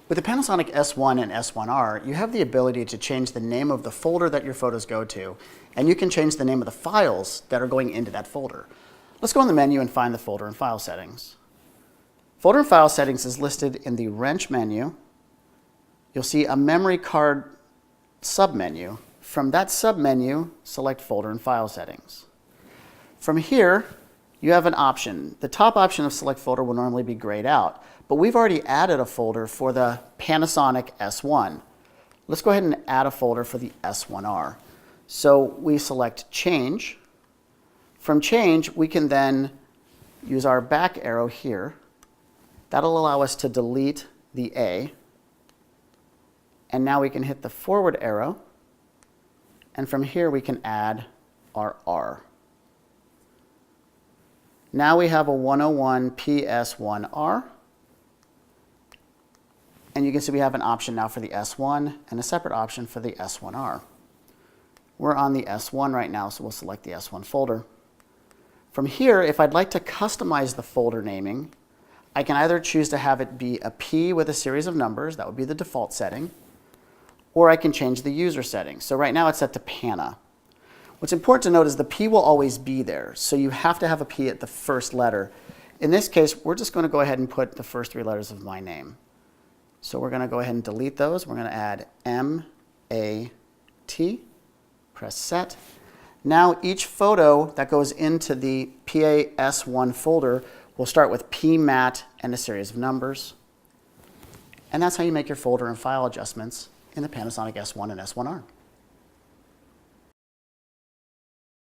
With the Panasonic S1 and S1R, you have the ability to change the name of the folder that your photos go to, and you can change the name of the files that are going into that folder. Let's go in the menu and find the folder and file settings. Folder and file settings is listed in the wrench menu. You'll see a memory card submenu. From that submenu, select folder and file settings. From here, you have an option. The top option of select folder will normally be grayed out, but we've already added a folder for the Panasonic S1. Let's go ahead and add a folder for the S1R. So we select change. From change, we can then use our back arrow here. That'll allow us to delete the A. And now we can hit the forward arrow. And from here, we can add our R. Now we have a 101 PS1R. And you can see we have an option now for the S1 and a separate option for the S1R. We're on the S1 right now, so we'll select the S1 folder. From here, if I'd like to customize the folder naming, I can either choose to have it be a P with a series of numbers, that would be the default setting, or I can change the user setting. So right now it's set to Pana. What's important to note is the P will always be there, so you have to have a P at the first letter. In this case, we're just going to go ahead and put the first three letters of my name. So we're going to go ahead and delete those. We're going to add M-A-T, press set. Now each photo that goes into the PA-S1 folder will start with PMAT and a series of numbers. And that's how you make your folder and file adjustments in the Panasonic S1 and S1R.